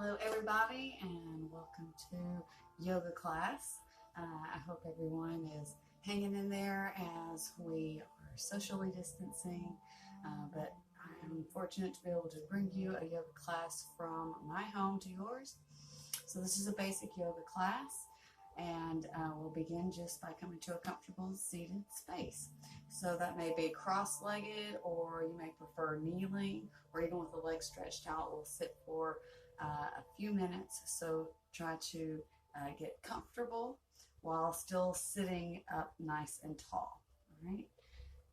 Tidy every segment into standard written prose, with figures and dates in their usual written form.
Hello everybody and welcome to yoga class. I hope everyone is hanging in there as we are socially distancing, but I'm fortunate to be able to bring you a yoga class from my home to yours. So this is a basic yoga class, and we'll begin just by coming to a comfortable seated space. So that may be cross-legged, or you may prefer kneeling, or even with the legs stretched out. We'll sit for a few minutes, so try to get comfortable while still sitting up nice and tall. All right,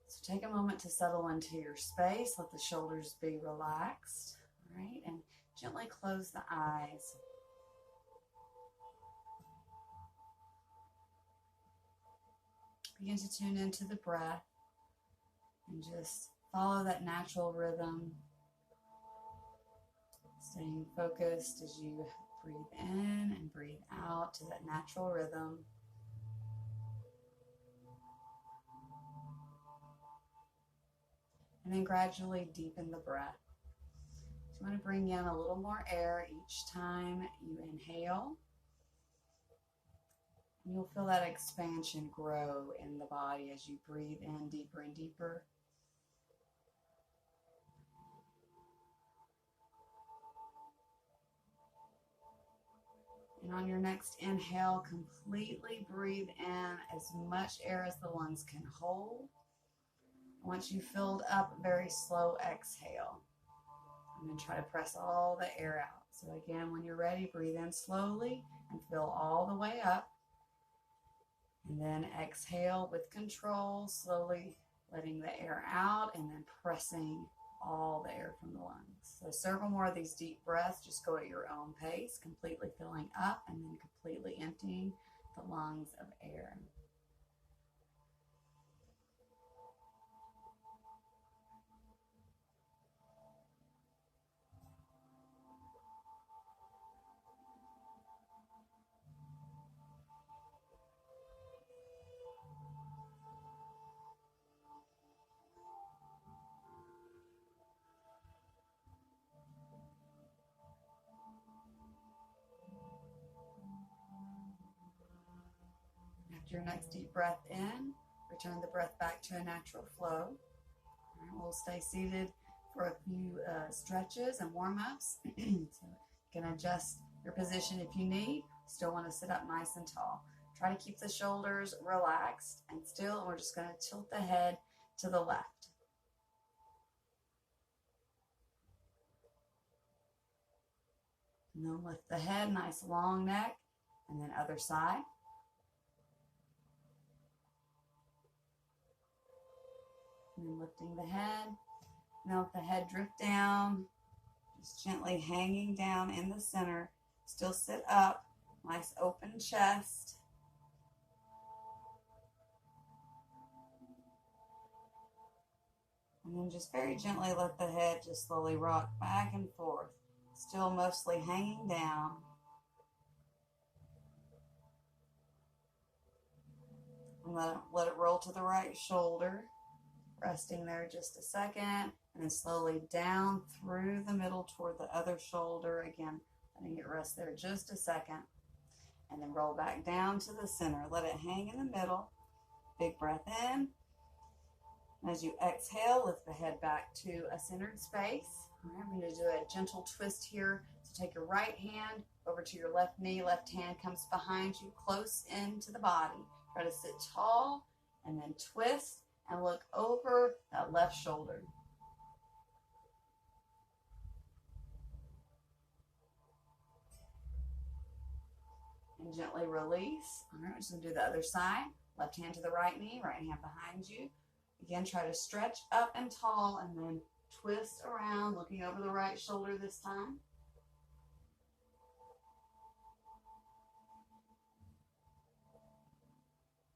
so take a moment to settle into your space. Let the shoulders be relaxed. All right, and gently close the eyes. Begin to tune into the breath and just follow that natural rhythm, staying focused as you breathe in and breathe out to that natural rhythm. And then gradually deepen the breath. So you want to bring in a little more air each time you inhale. And you'll feel that expansion grow in the body as you breathe in deeper and deeper. And on your next inhale, completely breathe in as much air as the lungs can hold. Once you've filled up, very slow exhale. And then try to press all the air out. So again, when you're ready, breathe in slowly and fill all the way up. And then exhale with control, slowly letting the air out and then pressing all the air from the lungs. So several more of these deep breaths. Just go at your own pace, completely filling up and then completely emptying the lungs of air. After your next deep breath in, return the breath back to a natural flow. All right, we'll stay seated for a few stretches and warm-ups. So you can adjust your position if you need. Still want to sit up nice and tall. Try to keep the shoulders relaxed and still, and we're just going to tilt the head to the left. And then lift the head, nice long neck, and then other side. And then lifting the head. Now let the head drift down, just gently hanging down in the center. Still sit up, nice open chest. And then just very gently let the head just slowly rock back and forth. Still mostly hanging down. And let it roll to the right shoulder. Resting there just a second, and then slowly down through the middle toward the other shoulder. Again, letting it rest there just a second, and then roll back down to the center. Let it hang in the middle. Big breath in. As you exhale, lift the head back to a centered space. All right, I'm going to do a gentle twist here. So take your right hand over to your left knee. Left hand comes behind you, close into the body. Try to sit tall, and then twist. And look over that left shoulder. And gently release. All right, we're just going to do the other side. Left hand to the right knee, right hand behind you. Again, try to stretch up and tall and then twist around, looking over the right shoulder this time.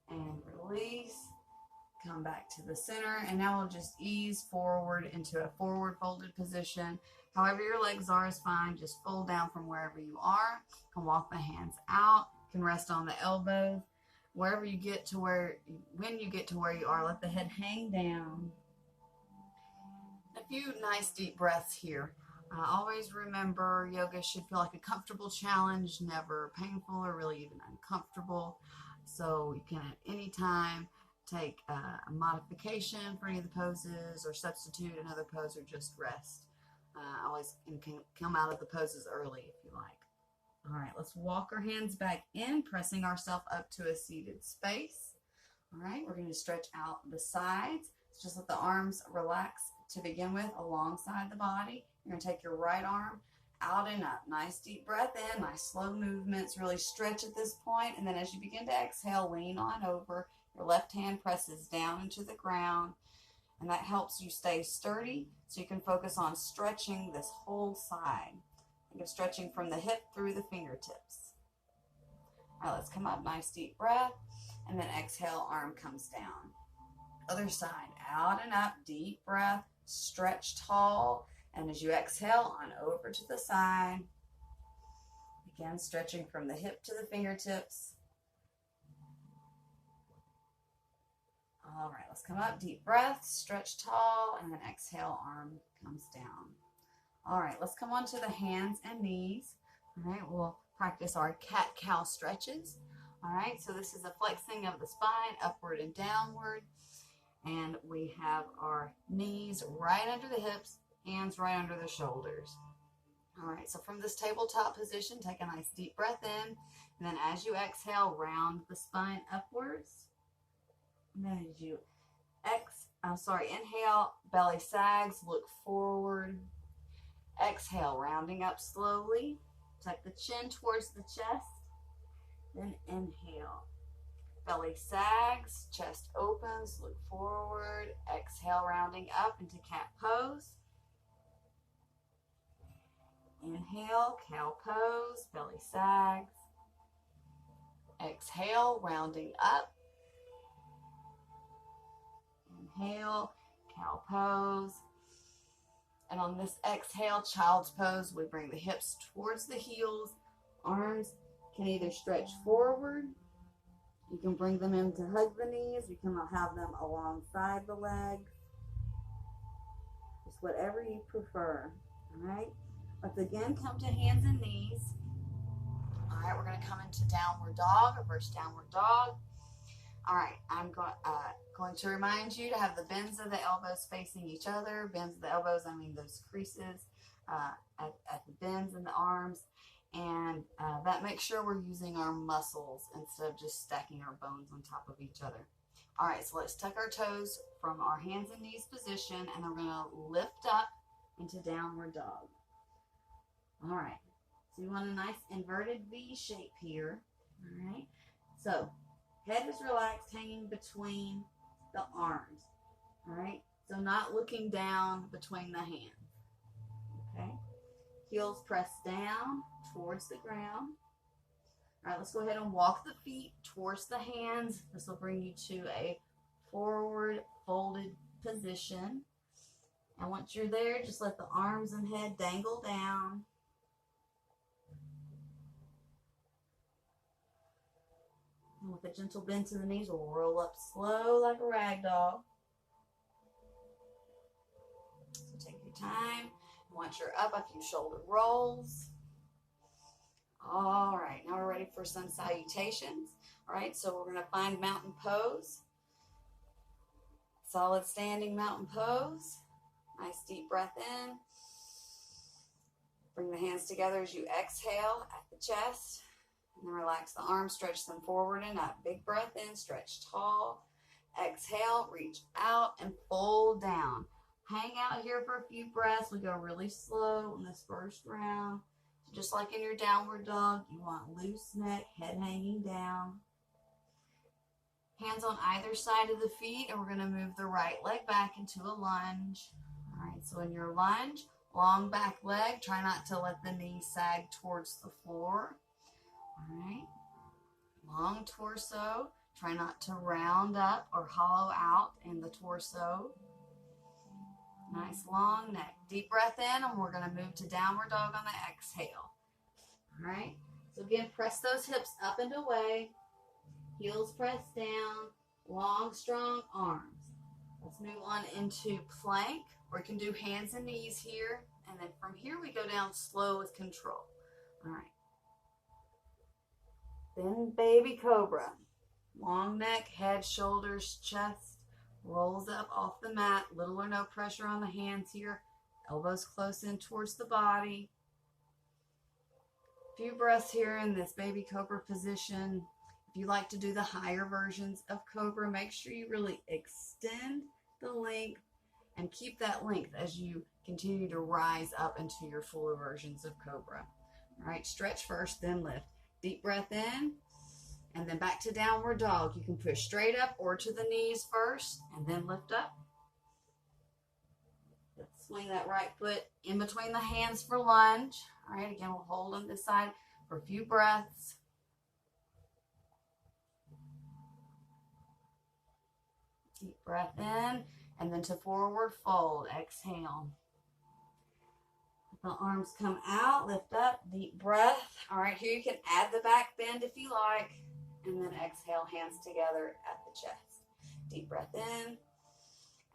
And release. Come back to the center, and now we'll just ease forward into a forward folded position. However your legs are is fine. Just fold down from wherever you are. You can walk the hands out. You can rest on the elbows. Wherever you get to when you get to where you are, let the head hang down. A few nice deep breaths here. Always remember, yoga should feel like a comfortable challenge, never painful or really even uncomfortable. So you can at any time take a modification for any of the poses or substitute another pose or just rest. Always can come out of the poses early if you like. All right, let's walk our hands back in, pressing ourselves up to a seated space. All right, we're going to stretch out the sides. Just let the arms relax to begin with alongside the body. You're going to take your right arm out and up. Nice deep breath in, nice slow movements. Really stretch at this point. And then as you begin to exhale, lean on over. Your left hand presses down into the ground. And that helps you stay sturdy so you can focus on stretching this whole side. Think of stretching from the hip through the fingertips. All right, let's come up. Nice deep breath. And then exhale, arm comes down. Other side, out and up, deep breath, stretch tall. And as you exhale, on over to the side. Again, stretching from the hip to the fingertips. All right, let's come up, deep breath, stretch tall, and then exhale, arm comes down. All right, let's come on to the hands and knees. All right, we'll practice our cat-cow stretches. All right, so this is a flexing of the spine, upward and downward. And we have our knees right under the hips, hands right under the shoulders. All right, so from this tabletop position, take a nice deep breath in. And then as you exhale, round the spine upwards. And then as you inhale, belly sags, look forward. Exhale, rounding up slowly. Tuck the chin towards the chest. Then inhale. Belly sags, chest opens, look forward. Exhale, rounding up into cat pose. Inhale, cow pose, belly sags. Exhale, rounding up. Inhale, cow pose. And on this exhale, child's pose, we bring the hips towards the heels. Arms can either stretch forward. You can bring them in to hug the knees. You can have them alongside the legs. Just whatever you prefer. All right. Let's again come to hands and knees. All right. We're going to come into downward dog, reverse downward dog. All right. I'm going to remind you to have the bends of the elbows facing each other. Bends of the elbows, I mean those creases at the bends in the arms. And that makes sure we're using our muscles instead of just stacking our bones on top of each other. All right, so let's tuck our toes from our hands and knees position, and we're going to lift up into downward dog. All right, so you want a nice inverted V shape here. All right, so head is relaxed, hanging between the arms. All right, so not looking down between the hands. Okay, heels press down towards the ground. All right, let's go ahead and walk the feet towards the hands. This will bring you to a forward folded position. And once you're there, just let the arms and head dangle down. And with a gentle bend to the knees, we'll roll up slow like a rag doll. So take your time. Once you're up, a few shoulder rolls. All right, now we're ready for some salutations. All right, so we're going to find mountain pose. Solid standing mountain pose. Nice deep breath in. Bring the hands together as you exhale at the chest. And then relax the arms, stretch them forward and up. Big breath in, stretch tall. Exhale, reach out and fold down. Hang out here for a few breaths. We go really slow in this first round. So just like in your downward dog, you want loose neck, head hanging down. Hands on either side of the feet, and we're going to move the right leg back into a lunge. All right, so in your lunge, long back leg. Try not to let the knees sag towards the floor. All right, long torso. Try not to round up or hollow out in the torso. Nice long neck. Deep breath in, and we're going to move to downward dog on the exhale. All right, so again, press those hips up and away. Heels press down. Long, strong arms. Let's move on into plank, or you can do hands and knees here. And then from here, we down slow with control. All right. Then baby cobra. Long neck, head, shoulders, chest. Rolls up off the mat. Little or no pressure on the hands here. Elbows close in towards the body. A few breaths here in this baby cobra position. If you like to do the higher versions of cobra, make sure you really extend the length and keep that length as you continue to rise up into your fuller versions of cobra. All right, stretch first, then lift. Deep breath in, and then back to downward dog. You can push straight up or to the knees first, and then lift up. Let's swing that right foot in between the hands for lunge. All right, again, we'll hold on this side for a few breaths. Deep breath in, and then to forward fold. Exhale. The arms come out, lift up, deep breath. All right, here you can add the back bend if you like, and then exhale, hands together at the chest. Deep breath in,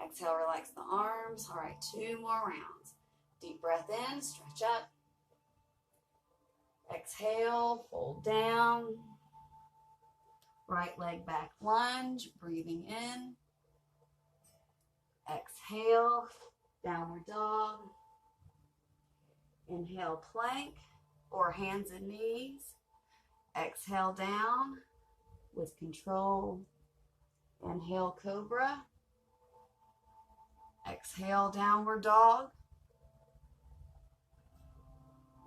exhale, relax the arms. All right, 2 more rounds. Deep breath in, stretch up. Exhale, fold down. Right leg back lunge, breathing in. Exhale, downward dog. Inhale, plank or hands and knees. Exhale down with control. Inhale, cobra. Exhale, downward dog.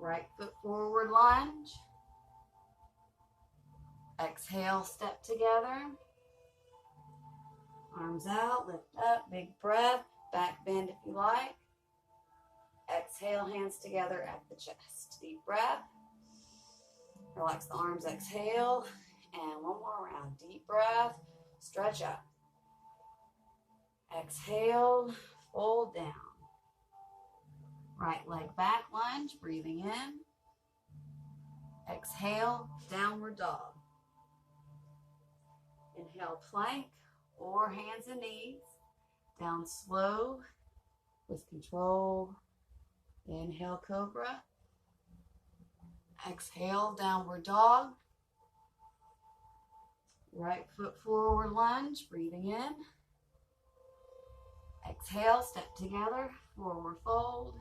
Right foot forward lunge. Exhale, step together. Arms out, lift up, big breath. Back bend if you like. Exhale, hands together at the chest. Deep breath. Relax the arms, exhale. And 1 more round. Deep breath. Stretch up. Exhale, fold down. Right leg back lunge, breathing in. Exhale, downward dog. Inhale, plank or hands and knees. Down slow with control. Inhale, cobra. Exhale, downward dog. Right foot forward lunge, breathing in. Exhale, step together, forward fold.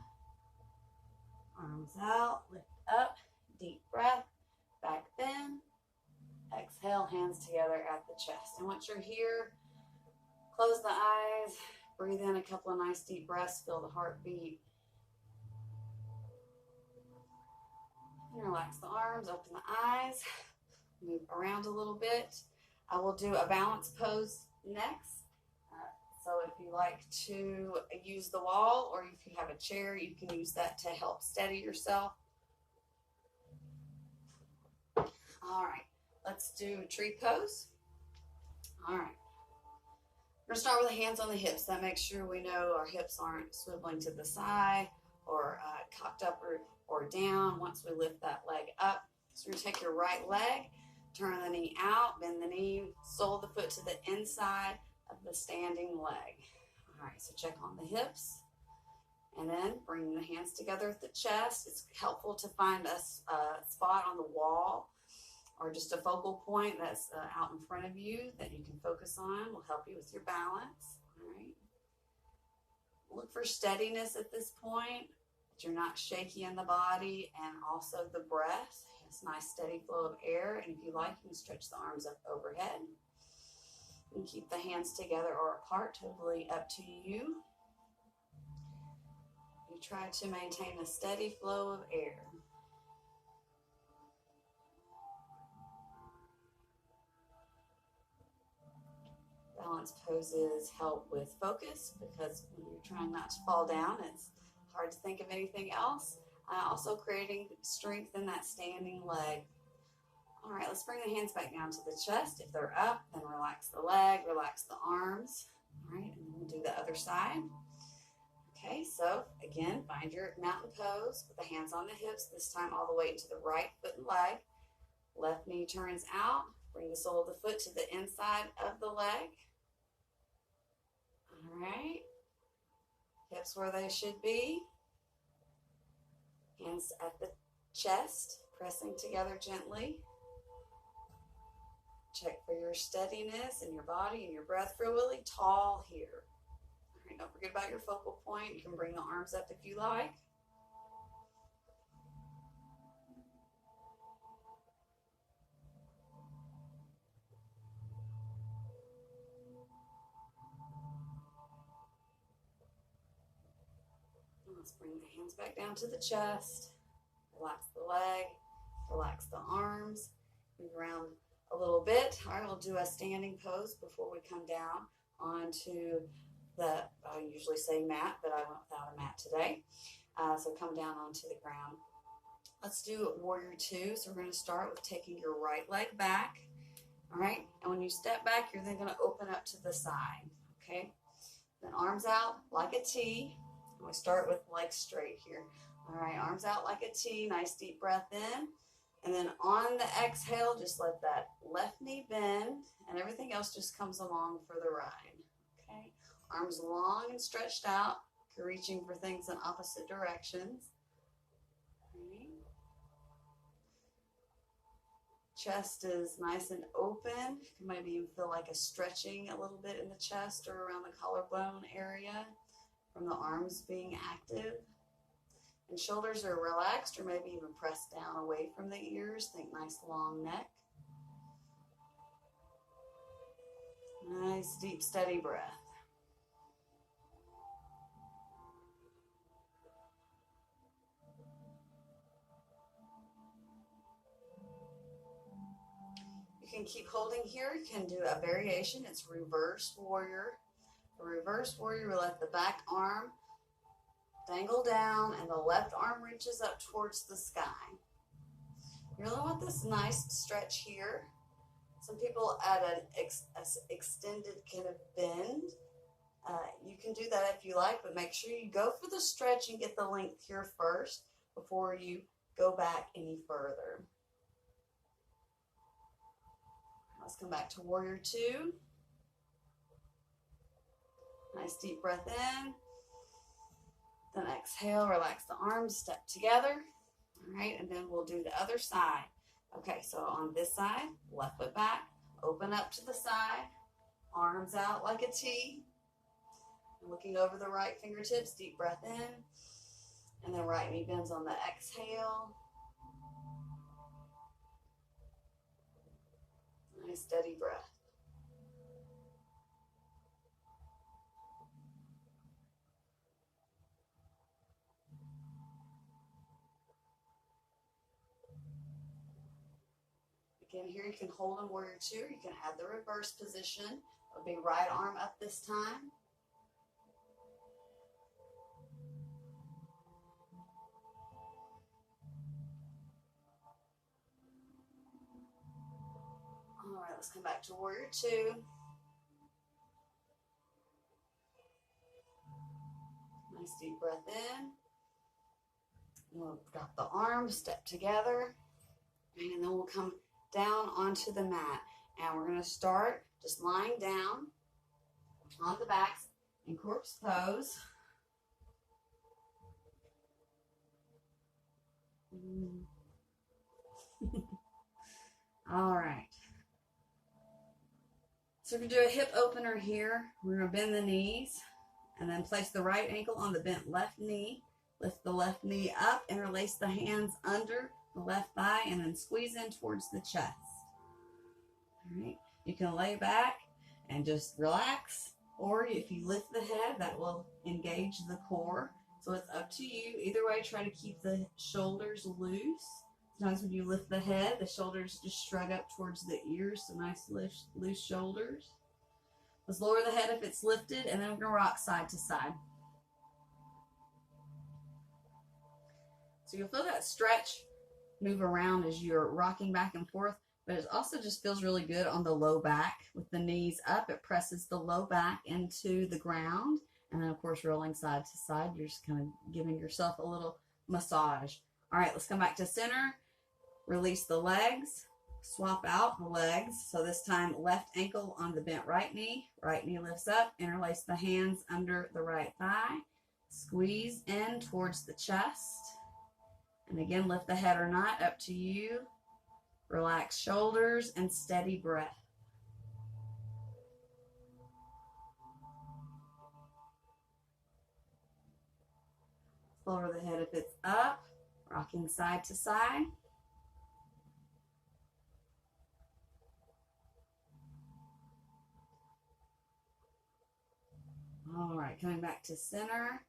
Arms out, lift up, deep breath, back bend. Exhale, hands together at the chest. And once you're here, close the eyes, breathe in a couple of nice deep breaths, feel the heartbeat. And relax the arms, open the eyes, move around a little bit. I will do a balance pose next. So if you like to use the wall or if you have a chair, you can use that to help steady yourself. All right, let's do tree pose. All right. We're gonna start with the hands on the hips. That makes sure we know our hips aren't swiveling to the side or cocked up or down once we lift that leg up. So you're gonna take your right leg, turn the knee out, bend the knee, sole the foot to the inside of the standing leg. All right, so check on the hips and then bring the hands together at the chest. It's helpful to find a spot on the wall or just a focal point that's out in front of you that you can focus on. Will help you with your balance. All right. Look for steadiness at this point, that you're not shaky in the body, and also the breath. It's a nice steady flow of air, and if you like, you can stretch the arms up overhead. And keep the hands together or apart, totally up to you. You try to maintain a steady flow of air. Balance poses help with focus because when you're trying not to fall down, it's hard to think of anything else. Also creating strength in that standing leg. All right, let's bring the hands back down to the chest. If they're up, then relax the leg, relax the arms. All right, and then we'll do the other side. Okay, so again, find your mountain pose with the hands on the hips, this time all the way into the right foot and leg. Left knee turns out. Bring the sole of the foot to the inside of the leg. All right, hips where they should be. Hands at the chest, pressing together gently. Check for your steadiness in your body and your breath. Feel really tall here. All right, don't forget about your focal point. You can bring the arms up if you like. Let's bring the hands back down to the chest. Relax the leg, relax the arms. Move around a little bit. All right, we'll do a standing pose before we come down onto the, I usually say mat, but I went without a mat today. So come down onto the ground. Let's do warrior two. So we're going to start with taking your right leg back. All right, and when you step back, you're then going to open up to the side. Okay, then arms out like a T. We start with legs straight here. All right, arms out like a T. Nice deep breath in. And then on the exhale, just let that left knee bend and everything else just comes along for the ride. Okay, arms long and stretched out. You're reaching for things in opposite directions. Okay. Chest is nice and open. You can maybe even feel like a stretching a little bit in the chest or around the collarbone area from the arms being active. And shoulders are relaxed or maybe even pressed down away from the ears. Think nice long neck. Nice deep steady breath. You can keep holding here. You can do a variation. It's reverse warrior. The reverse warrior, we let the back arm dangle down and the left arm reaches up towards the sky. You really want this nice stretch here. Some people add an extended kind of bend. You can do that if you like, but make sure you go for the stretch and get the length here first before you go back any further. Let's come back to warrior two. Nice deep breath in. Then exhale, relax the arms, step together. All right, and then we'll do the other side. Okay, so on this side, left foot back, open up to the side, arms out like a T. Looking over the right fingertips, deep breath in. And then right knee bends on the exhale. Nice steady breath. Again, here you can hold in warrior two. You can add the reverse position. It'll be right arm up this time. All right, let's come back to warrior two. Nice deep breath in. We'll drop the arms, step together, and then we'll come down onto the mat. And we're going to start just lying down on the backs in corpse pose. All right. So we're going to do a hip opener here. We're going to bend the knees and then place the right ankle on the bent left knee. Lift the left knee up, interlace the hands under the left thigh, and then squeeze in towards the chest. All right. You can lay back and just relax, or if you lift the head, that will engage the core. So it's up to you. Either way, try to keep the shoulders loose. Sometimes when you lift the head, the shoulders just shrug up towards the ears, so nice loose shoulders. Let's lower the head if it's lifted, and then we're going to rock side to side. So you'll feel that stretch move around as you're rocking back and forth, but it also just feels really good on the low back. With the knees up, it presses the low back into the ground. And then, of course, rolling side to side, you're just kind of giving yourself a little massage. All right, let's come back to center. Release the legs. Swap out the legs. So this time, left ankle on the bent right knee lifts up. Interlace the hands under the right thigh. Squeeze in towards the chest. And again, lift the head or not, up to you. Relax shoulders and steady breath. Lower the head if it's up, rocking side to side. All right, coming back to center.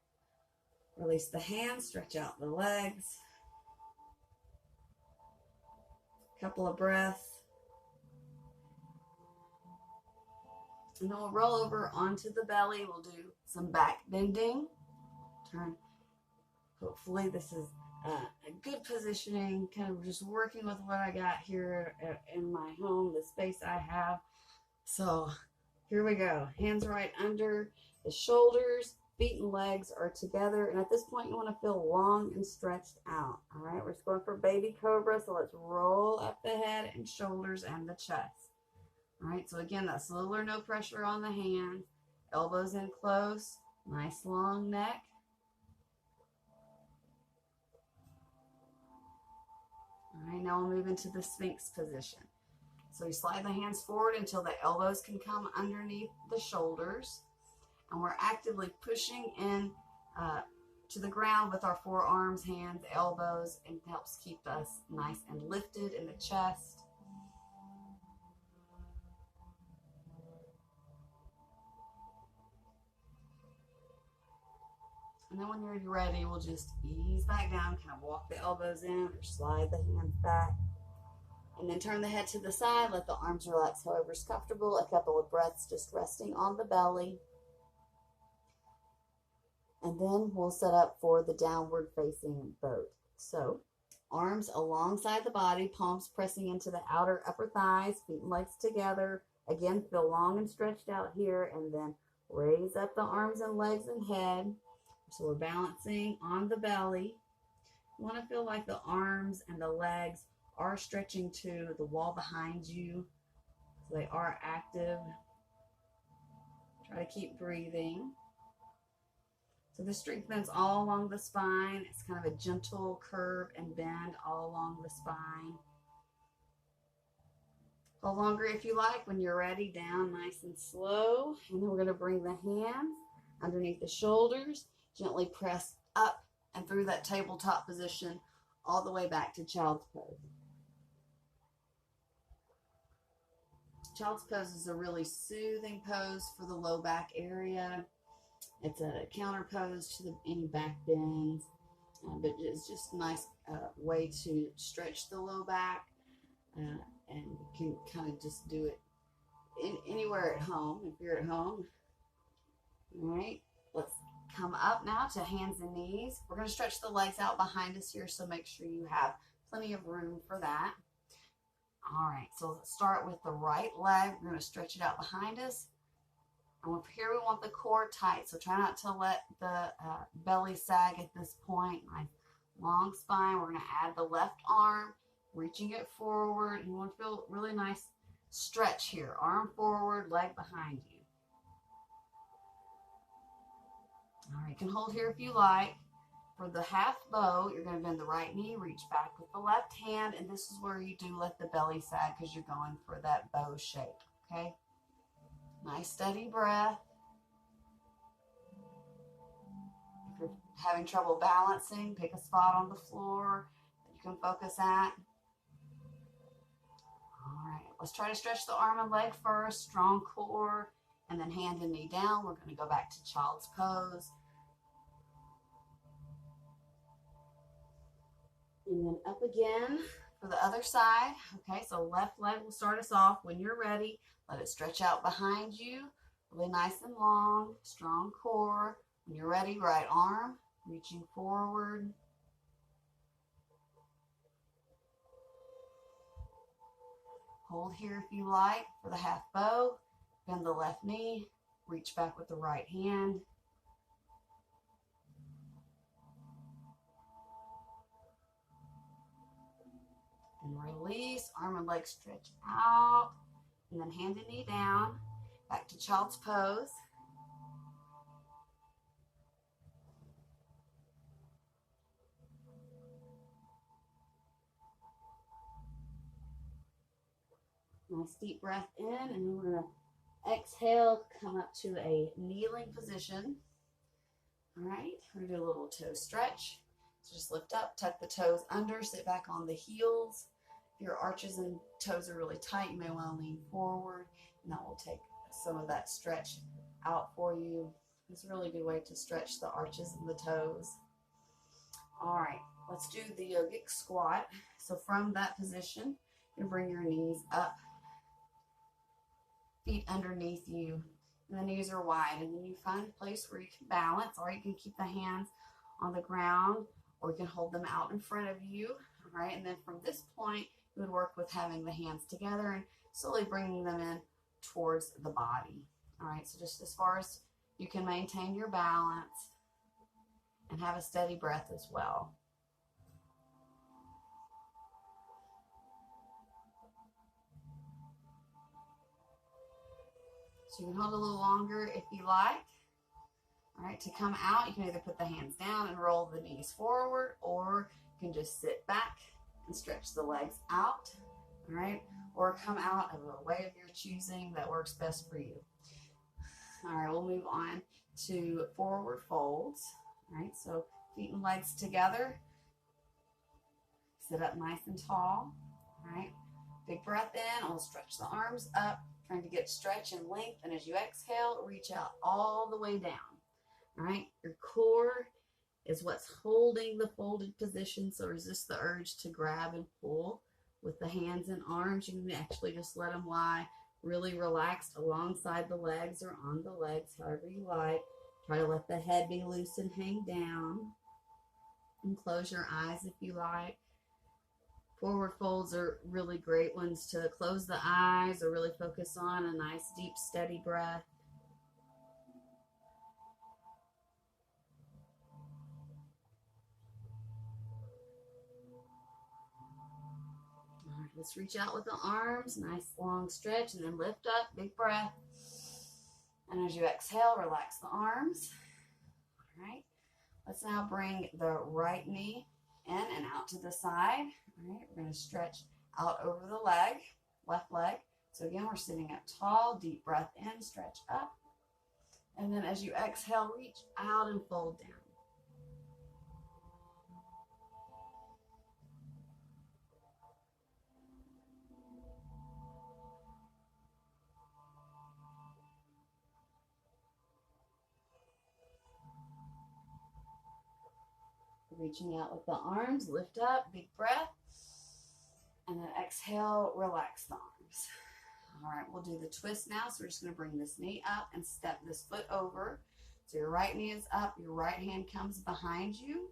Release the hands, stretch out the legs. Couple of breaths. And then we'll roll over onto the belly. We'll do some back bending. Turn. Hopefully this is a good positioning, kind of just working with what I got here in my home, the space I have. So here we go. Hands right under the shoulders, feet and legs are together. And at this point, you want to feel long and stretched out. All right, we're just going for baby cobra. So let's roll up the head and shoulders and the chest. All right, so again, that's little or no pressure on the hand. Elbows in close, nice long neck. All right, now we'll move into the Sphinx position. So you slide the hands forward until the elbows can come underneath the shoulders. And we're actively pushing in to the ground with our forearms, hands, elbows, and it helps keep us nice and lifted in the chest. And then when you're ready, we'll just ease back down, kind of walk the elbows in or slide the hands back. And then turn the head to the side, let the arms relax however is comfortable. A couple of breaths just resting on the belly. And then we'll set up for the downward facing boat. So arms alongside the body, palms pressing into the outer upper thighs, feet and legs together. Again, feel long and stretched out here, and then raise up the arms and legs and head. So we're balancing on the belly. You want to feel like the arms and the legs are stretching to the wall behind you. So they are active. Try to keep breathing. So this strengthens all along the spine. It's kind of a gentle curve and bend all along the spine. Hold longer if you like. When you're ready, down nice and slow. And then we're going to bring the hands underneath the shoulders. Gently press up and through that tabletop position all the way back to child's pose. Child's pose is a really soothing pose for the low back area. It's a counter pose to any back bends, but it's just a nice way to stretch the low back, and you can kind of just do it anywhere at home if you're at home. All right, let's come up now to hands and knees. We're going to stretch the legs out behind us here, so make sure you have plenty of room for that. All right, so let's start with the right leg. We're going to stretch it out behind us. And up here we want the core tight, so try not to let the belly sag at this point. Nice long spine. We're going to add the left arm, reaching it forward. You want to feel really nice stretch here. Arm forward, leg behind you. All right, you can hold here if you like. For the half bow, you're going to bend the right knee, reach back with the left hand, and this is where you do let the belly sag because you're going for that bow shape, okay? Nice steady breath. If you're having trouble balancing, pick a spot on the floor that you can focus at. All right, let's try to stretch the arm and leg first, strong core, and then hand and knee down. We're going to go back to child's pose. And then up again for the other side. Okay, so left leg will start us off. When you're ready, let it stretch out behind you. Really nice and long, strong core. When you're ready, right arm, reaching forward. Hold here if you like for the half bow. Bend the left knee, reach back with the right hand. And release, arm and leg stretch out. And then hand and knee down, back to child's pose. Nice deep breath in, and then we're going to exhale, come up to a kneeling position. All right, we're going to do a little toe stretch. So just lift up, tuck the toes under, sit back on the heels. If your arches and toes are really tight, you may want to lean forward, and that will take some of that stretch out for you. It's a really good way to stretch the arches and the toes. All right, let's do the yogic squat. So from that position, you bring your knees up, feet underneath you, and the knees are wide. And then you find a place where you can balance, or you can keep the hands on the ground, or you can hold them out in front of you. All right, and then from this point, you would work with having the hands together and slowly bringing them in towards the body. All right, so just as far as you can maintain your balance and have a steady breath as well. So you can hold a little longer if you like. All right, to come out, you can either put the hands down and roll the knees forward, or you can just sit back and stretch the legs out. All right, or come out of a way of your choosing that works best for you. All right, we'll move on to forward folds. All right, so feet and legs together. Sit up nice and tall. All right, big breath in. I'll stretch the arms up, trying to get stretch and length. And as you exhale, reach out all the way down. All right, your core is what's holding the folded position, so resist the urge to grab and pull with the hands and arms. You can actually just let them lie really relaxed alongside the legs or on the legs, however you like. Try to let the head be loose and hang down. And close your eyes if you like. Forward folds are really great ones to close the eyes or really focus on a nice, deep, steady breath. All right, let's reach out with the arms, nice long stretch, and then lift up, big breath. And as you exhale, relax the arms. All right, let's now bring the right knee in and out to the side. All right, we're going to stretch out over the leg, left leg. So again, we're sitting up tall, deep breath in, stretch up. And then as you exhale, reach out and fold down. Reaching out with the arms, lift up, big breath. And then exhale, relax the arms. All right, we'll do the twist now. So we're just going to bring this knee up and step this foot over. So your right knee is up, your right hand comes behind you,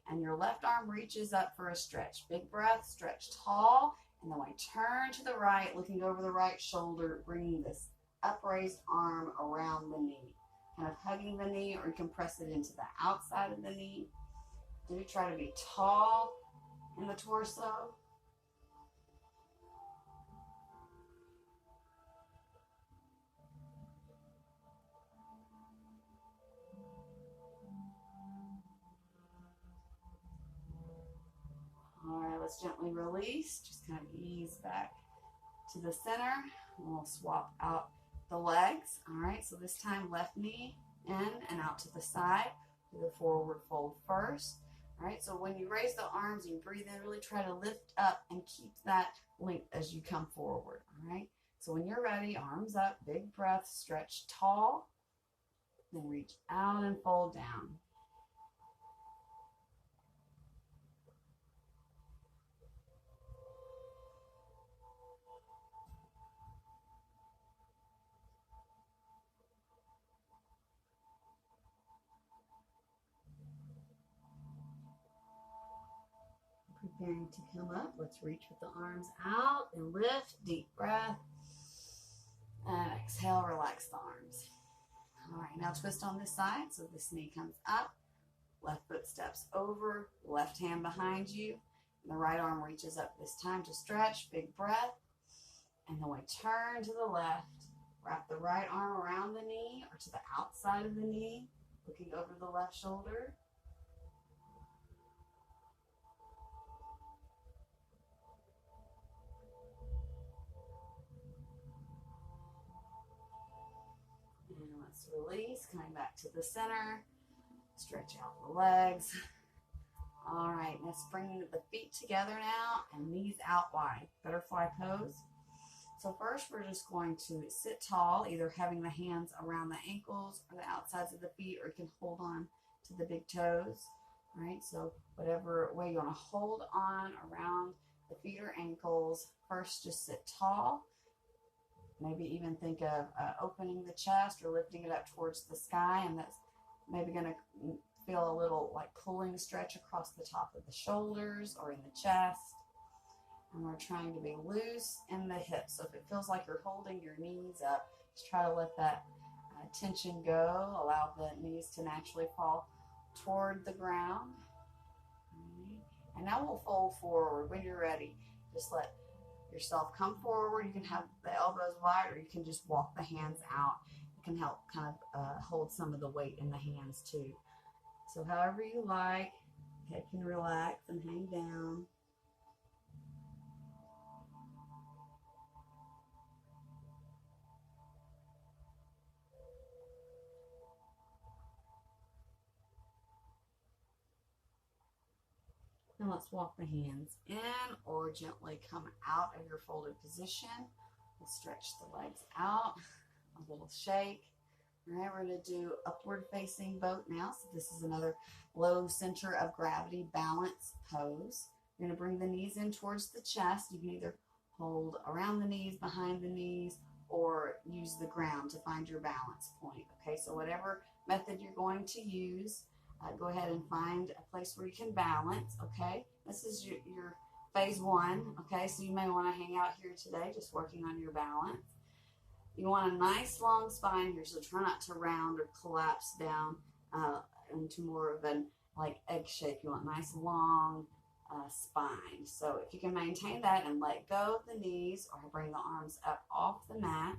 and your left arm reaches up for a stretch. Big breath, stretch tall, and then we turn to the right, looking over the right shoulder, bringing this upraised arm around the knee, kind of hugging the knee, or you can press it into the outside of the knee. Do try to be tall in the torso. All right, let's gently release. Just kind of ease back to the center. We'll swap out the legs. All right, so this time left knee in and out to the side. Do the forward fold first. All right, so when you raise the arms and you breathe in, really try to lift up and keep that length as you come forward. All right, so when you're ready, arms up, big breath, stretch tall, then reach out and fold down. Preparing to come up. Let's reach with the arms out and lift. Deep breath. And exhale, relax the arms. All right, now twist on this side. So this knee comes up, left foot steps over, left hand behind you, and the right arm reaches up this time to stretch. Big breath. And then we turn to the left. Wrap the right arm around the knee or to the outside of the knee, looking over the left shoulder. release, coming back to the center. Stretch out the legs. All right, let's bring the feet together now and knees out wide. Butterfly pose. So first we're just going to sit tall, either having the hands around the ankles or the outsides of the feet, or you can hold on to the big toes. All right, so whatever way you want to hold on around the feet or ankles. First, just sit tall. Maybe even think of opening the chest or lifting it up towards the sky, and that's maybe going to feel a little like pulling stretch across the top of the shoulders or in the chest. And we're trying to be loose in the hips. So if it feels like you're holding your knees up, just try to let that tension go. Allow the knees to naturally fall toward the ground. And now we'll fold forward. When you're ready, just let yourself come forward. You can have the elbows wide, or you can just walk the hands out. It can help kind of hold some of the weight in the hands too. So however you like, head can relax and hang down. Now let's walk the hands in or gently come out of your folded position. We'll stretch the legs out, a little shake. All right, we're going to do upward facing boat now. So this is another low center of gravity balance pose. You're going to bring the knees in towards the chest. You can either hold around the knees, behind the knees, or use the ground to find your balance point. Okay, so whatever method you're going to use, go ahead and find a place where you can balance. Okay, this is your phase one. Okay, so you may want to hang out here today just working on your balance. You want a nice long spine here, so try not to round or collapse down into more of an like egg shape. You want nice long spine. So if you can maintain that and let go of the knees or bring the arms up off the mat,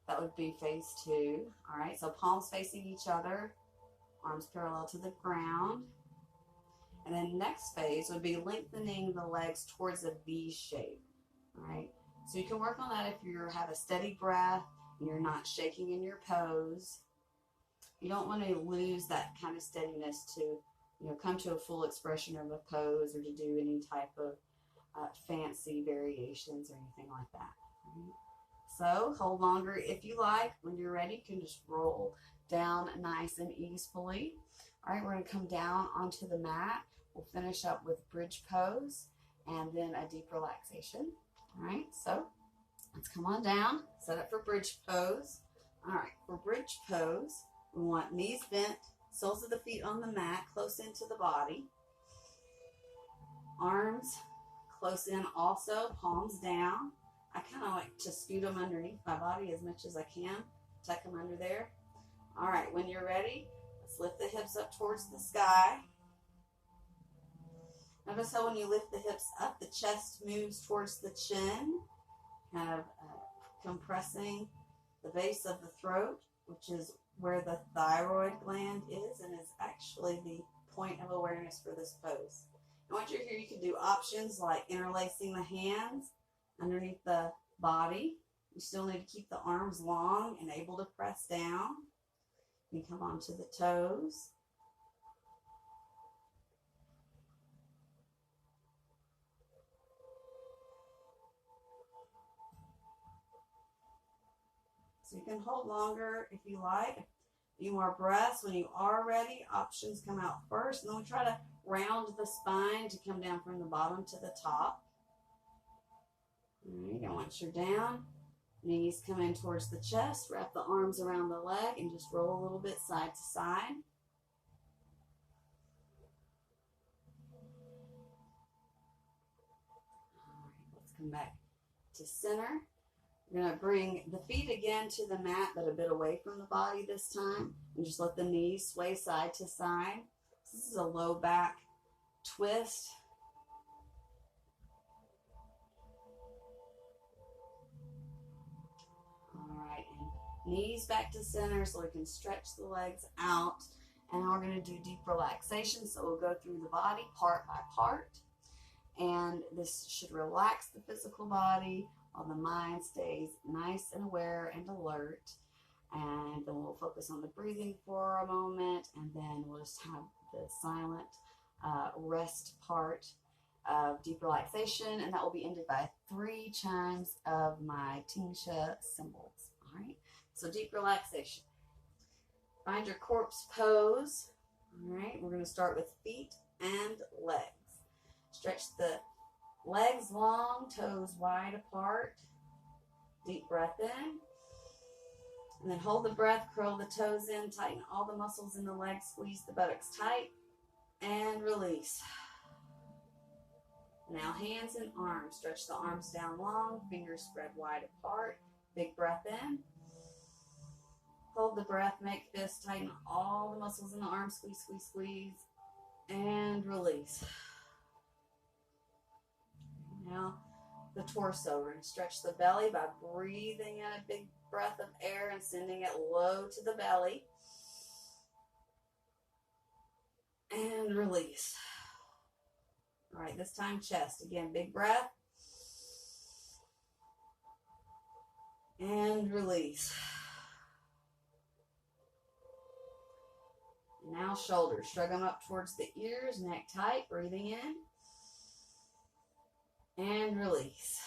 that would be phase two. All right, so palms facing each other, arms parallel to the ground. And then next phase would be lengthening the legs towards a V shape. All right, so you can work on that if you have a steady breath and you're not shaking in your pose. You don't want to lose that kind of steadiness to, come to a full expression of a pose or to do any type of fancy variations or anything like that. Right? So hold longer if you like. When you're ready, you can just roll down nice and easily. All right, we're going to come down onto the mat. We'll finish up with bridge pose and then a deep relaxation. All right, so let's come on down, set up for bridge pose. All right, for bridge pose, we want knees bent, soles of the feet on the mat, close into the body. Arms close in also, palms down. I kind of like to scoot them underneath my body as much as I can, tuck them under there. All right, when you're ready, let's lift the hips up towards the sky. Notice how when you lift the hips up, the chest moves towards the chin, kind of compressing the base of the throat, which is where the thyroid gland is and is actually the point of awareness for this pose. And once you're here, you can do options like interlacing the hands underneath the body. You still need to keep the arms long and able to press down. You come onto the toes. So you can hold longer if you like. A few more breaths. When you are ready, options come out first. And then we try to round the spine to come down from the bottom to the top. All right, and once you're down, knees come in towards the chest. Wrap the arms around the leg and just roll a little bit side to side. All right, let's come back to center. We're going to bring the feet again to the mat, but a bit away from the body this time. And just let the knees sway side to side. This is a low back twist. All right, and knees back to center so we can stretch the legs out. And now we're going to do deep relaxation. So we'll go through the body part by part. And this should relax the physical body while the mind stays nice and aware and alert. And then we'll focus on the breathing for a moment, and then we'll just have the silent rest part of deep relaxation, and that will be ended by 3 chimes of my Tingsha cymbals. All right, so deep relaxation. Find your corpse pose. All right, we're going to start with feet and legs. Stretch the legs long, toes wide apart. Deep breath in. And then hold the breath, curl the toes in, tighten all the muscles in the legs, squeeze the buttocks tight, and release. Now hands and arms. Stretch the arms down long, fingers spread wide apart. Big breath in. Hold the breath, make fist, tighten all the muscles in the arms, squeeze, squeeze, squeeze, and release. Now the torso. We're going to stretch the belly by breathing in a big breath of air and sending it low to the belly. And release. All right, this time chest. Again, big breath. And release. Now shoulders. Shrug them up towards the ears, neck tight, breathing in. And release.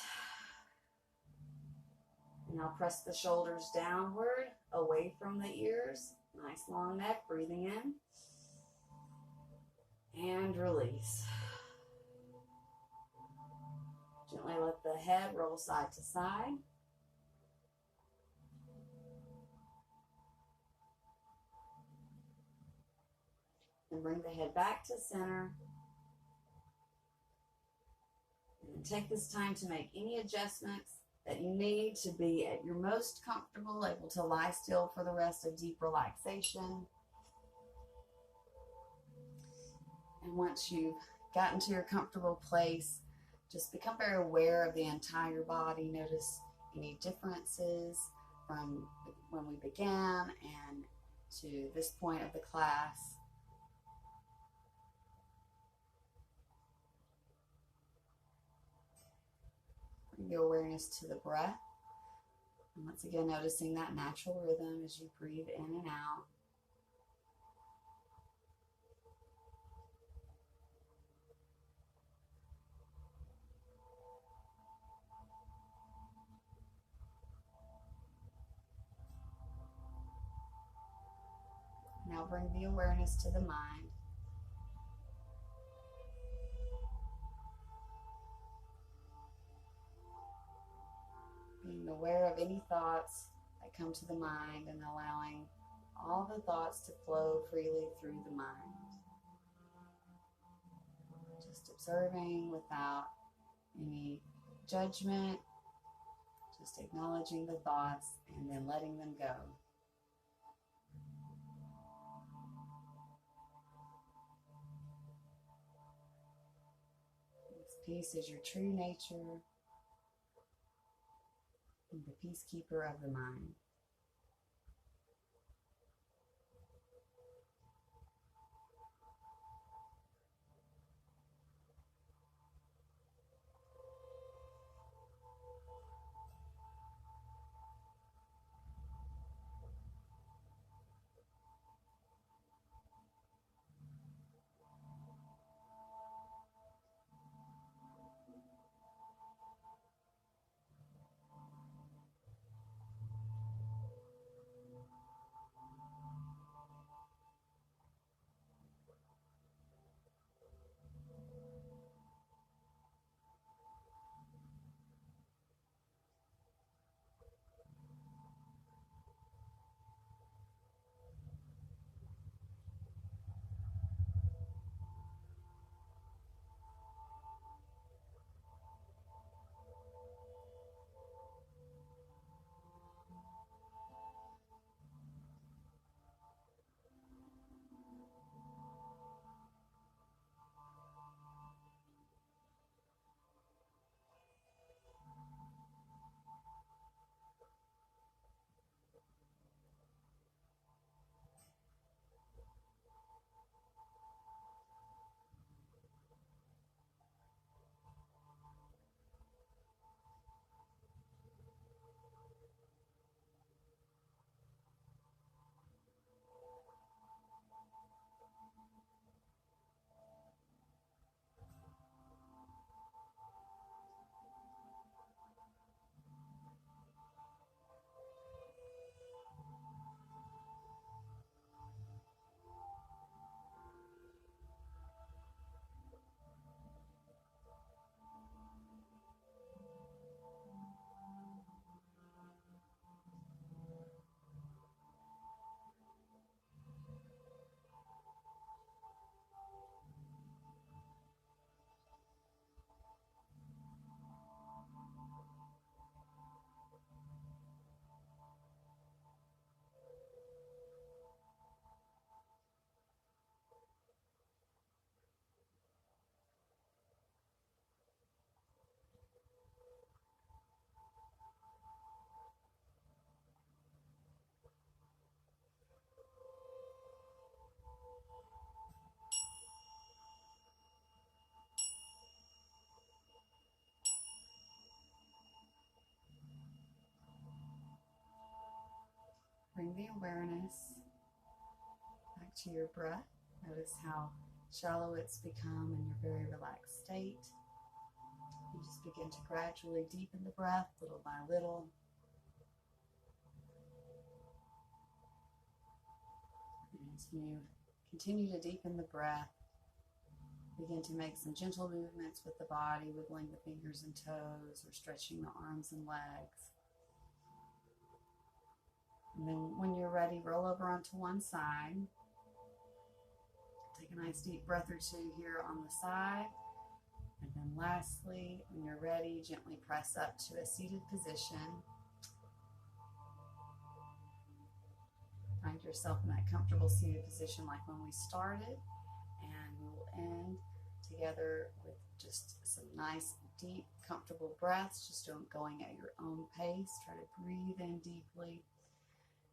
Now press the shoulders downward, away from the ears. Nice long neck, breathing in. And release. Gently let the head roll side to side. And bring the head back to center. And take this time to make any adjustments that you need to be at your most comfortable, able to lie still for the rest of deep relaxation. And once you've gotten to your comfortable place, just become very aware of the entire body. Notice any differences from when we began and to this point of the class. Bring your awareness to the breath. And once again, noticing that natural rhythm as you breathe in and out. Now bring the awareness to the mind. Being aware of any thoughts that come to the mind and allowing all the thoughts to flow freely through the mind. Just observing without any judgment, just acknowledging the thoughts and then letting them go. This peace is your true nature, and the peacekeeper of the mind. awareness back to your breath. Notice how shallow it's become in your very relaxed state. You just begin to gradually deepen the breath little by little. And as you continue to deepen the breath, begin to make some gentle movements with the body, wiggling the fingers and toes or stretching the arms and legs. And then when you're ready, roll over onto one side. Take a nice deep breath or two here on the side. And then lastly, when you're ready, gently press up to a seated position. Find yourself in that comfortable seated position like when we started. And we will end together with just some nice, deep, comfortable breaths. Just going at your own pace. Try to breathe in deeply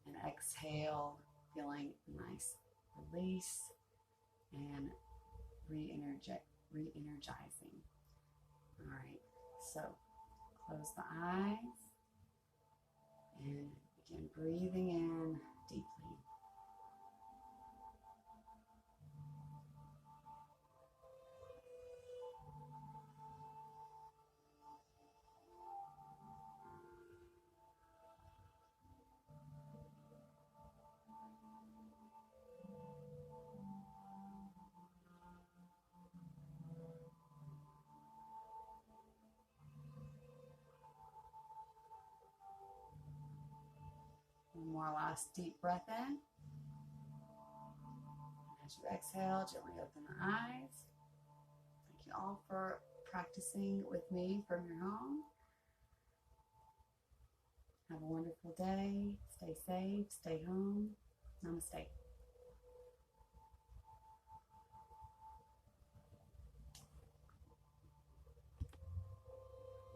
and exhale, feeling nice release and re-energizing. All right, so close the eyes and begin breathing in deeply. One more last deep breath in. As you exhale, gently open the eyes. Thank you all for practicing with me from your home. Have a wonderful day. Stay safe. Stay home. Namaste.